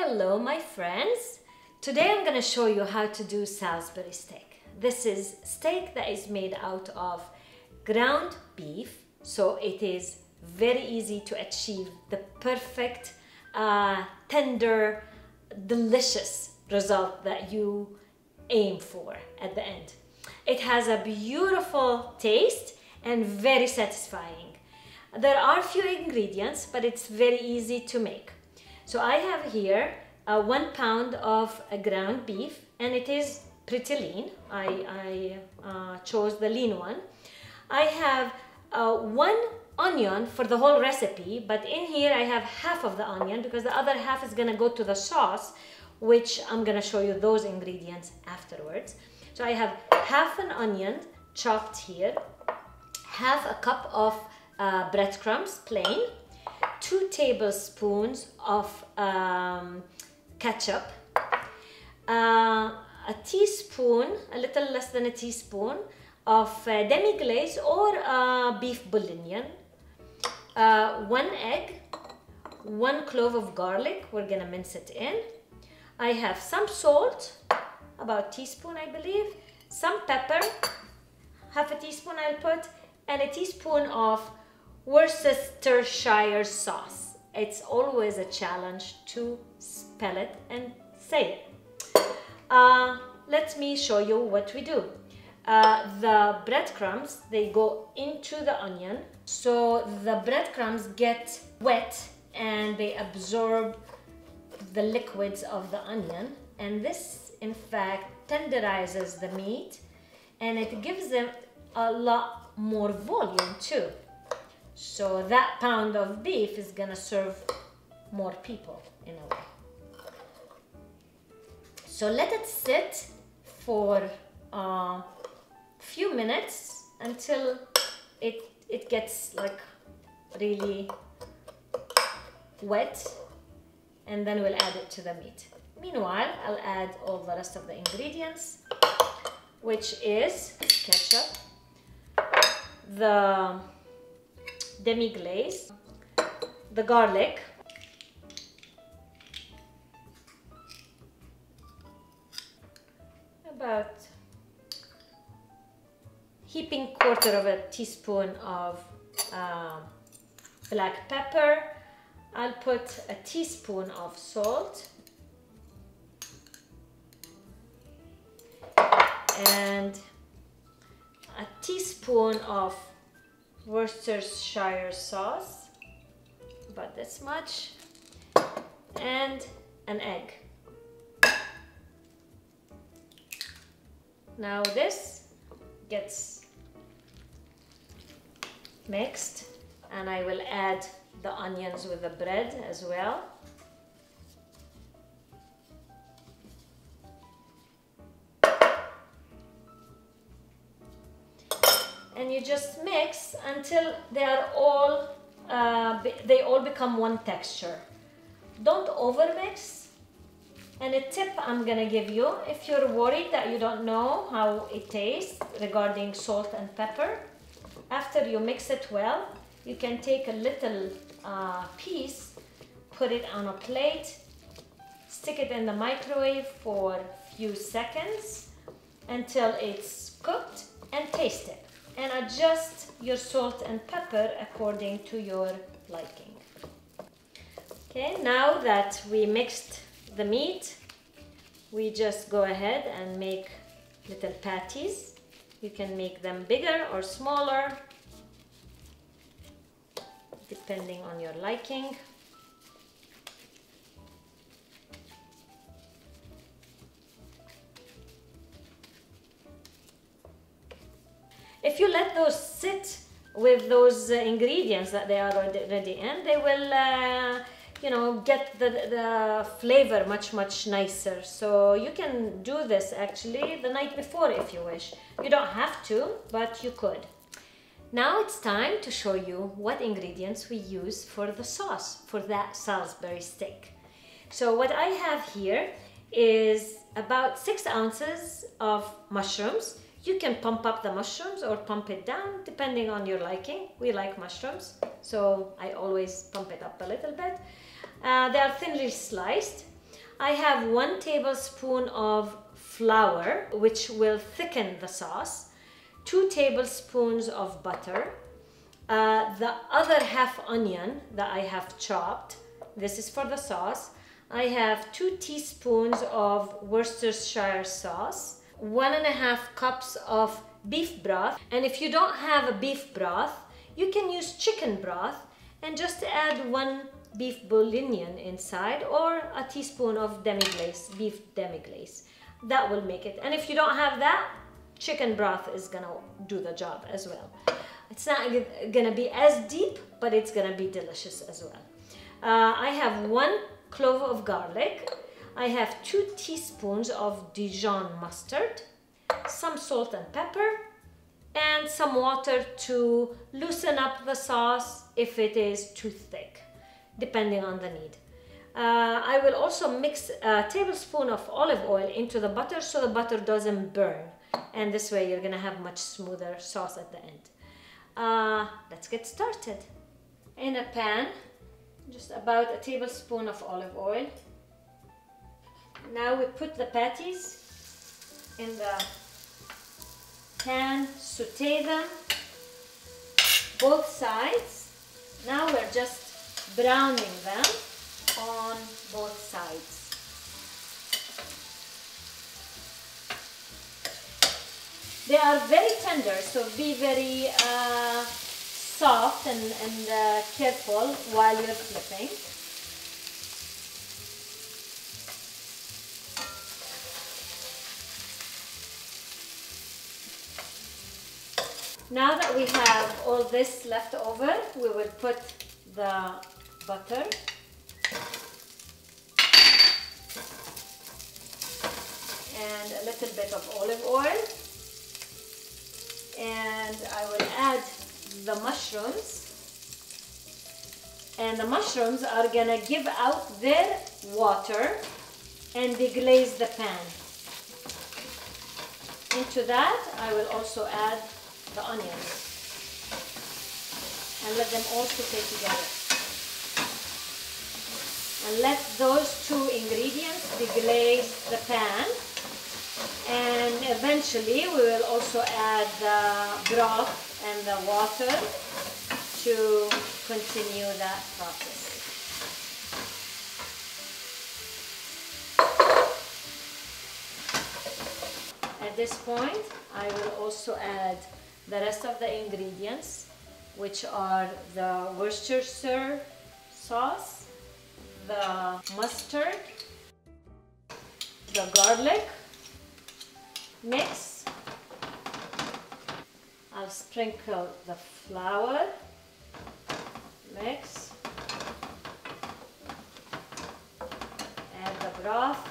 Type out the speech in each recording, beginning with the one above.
Hello my friends! Today I'm going to show you how to do Salisbury steak. This is steak that is made out of ground beef, so it is very easy to achieve the perfect, tender, delicious result that you aim for at the end. It has a beautiful taste and very satisfying. There are few ingredients, but it's very easy to make. So I have here 1 pound of ground beef, and it is pretty lean. I chose the lean one. I have 1 onion for the whole recipe, but in here I have half of the onion because the other half is gonna go to the sauce, which I'm gonna show you those ingredients afterwards. So I have half an onion chopped here, half a cup of breadcrumbs plain, 2 tablespoons of ketchup, a teaspoon, a little less than a teaspoon of demi-glace or beef bouillon, 1 egg, 1 clove of garlic, we're gonna mince it in. I have some salt, about a teaspoon I believe, some pepper, half a teaspoon I'll put, and a teaspoon of Worcestershire sauce. It's always a challenge to spell it and say it. Let me show you what we do. The breadcrumbs, they go into the onion, so the breadcrumbs get wet and they absorb the liquids of the onion, and this in fact tenderizes the meat and it gives them a lot more volume too. So that pound of beef is gonna serve more people in a way. So let it sit for a few minutes until it gets like really wet, and then we'll add it to the meat. Meanwhile, I'll add all the rest of the ingredients, which is ketchup, the demi-glace, the garlic, about heaping quarter of a teaspoon of black pepper. I'll put a teaspoon of salt and a teaspoon of Worcestershire sauce, about this much, and an egg. Now this gets mixed, and I will add the onions with the bread as well. And you just mix until they are all they all become one texture. Don't overmix. And a tip I'm gonna give you, if you're worried that you don't know how it tastes regarding salt and pepper, after you mix it well, you can take a little piece, put it on a plate, stick it in the microwave for a few seconds until it's cooked, and taste it. And adjust your salt and pepper according to your liking. Okay, now that we mixed the meat, we just go ahead and make little patties. You can make them bigger or smaller, depending on your liking. If you let those sit with those ingredients that they are already in, they will you know, get the flavor much nicer. So you can do this actually the night before if you wish. You don't have to, but you could. Now it's time to show you what ingredients we use for the sauce for that Salisbury steak. So what I have here is about 6 ounces of mushrooms. You can pump up the mushrooms or pump it down depending on your liking. We like mushrooms, so I always pump it up a little bit. They are thinly sliced. I have 1 tablespoon of flour, which will thicken the sauce, 2 tablespoons of butter, the other half onion that I have chopped, this is for the sauce. I have 2 teaspoons of Worcestershire sauce, 1.5 cups of beef broth, and if you don't have a beef broth, you can use chicken broth and just add 1 beef bouillon inside, or a teaspoon of demi-glace, beef demi-glace. That will make it. And if you don't have that, chicken broth is gonna do the job as well. It's not gonna be as deep, but it's gonna be delicious as well. I have 1 clove of garlic. I have 2 teaspoons of Dijon mustard, some salt and pepper, and some water to loosen up the sauce if it is too thick, depending on the need. I will also mix a tablespoon of olive oil into the butter so the butter doesn't burn, and this way you're gonna have much smoother sauce at the end. Let's get started. In a pan, just about a tablespoon of olive oil. Now we put the patties in the pan, saute them, both sides. Now we're just browning them on both sides. They are very tender, so be very soft and careful while you're flipping. Now that we have all this left over, we will put the butter and a little bit of olive oil, and I will add the mushrooms, and the mushrooms are gonna give out their water and deglaze the pan. Into that I will also add the onions and let them all saute together, and let those 2 ingredients deglaze the pan. And eventually we will also add the broth and the water to continue that process. At this point, I will also add the rest of the ingredients, which are the Worcestershire sauce, the mustard, the garlic mix. I'll sprinkle the flour mix, add the broth,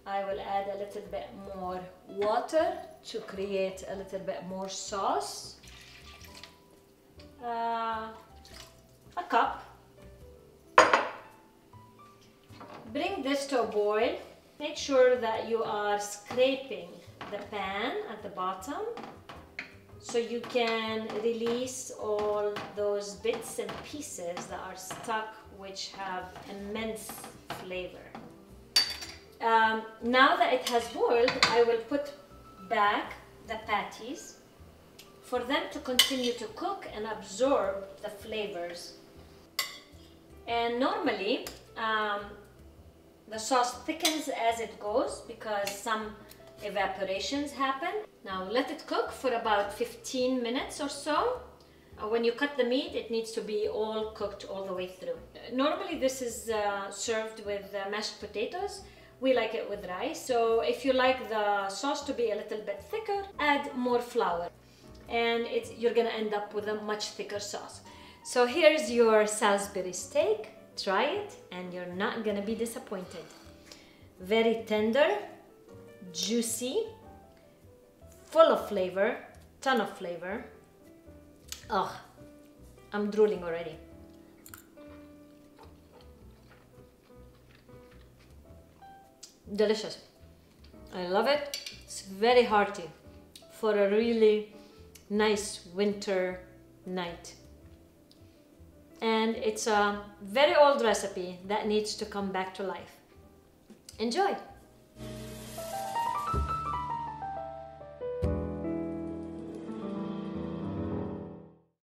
I will add a little bit more water to create a little bit more sauce, a cup. Bring this to a boil. Make sure that you are scraping the pan at the bottom so you can release all those bits and pieces that are stuck, which have immense flavor. Now that it has boiled, I will put back the patties for them to continue to cook and absorb the flavors. And normally, the sauce thickens as it goes because some evaporations happen. Now let it cook for about 15 minutes or so. When you cut the meat, it needs to be all cooked all the way through. Normally this is served with mashed potatoes. We like it with rice. So if you like the sauce to be a little bit thicker, add more flour. And you're gonna end up with a much thicker sauce. So here's your Salisbury steak. Try it and you're not gonna be disappointed. Very tender, juicy, full of flavor, ton of flavor. Oh, I'm drooling already. Delicious. I love it. It's very hearty for a really nice winter night. And it's a very old recipe that needs to come back to life. Enjoy!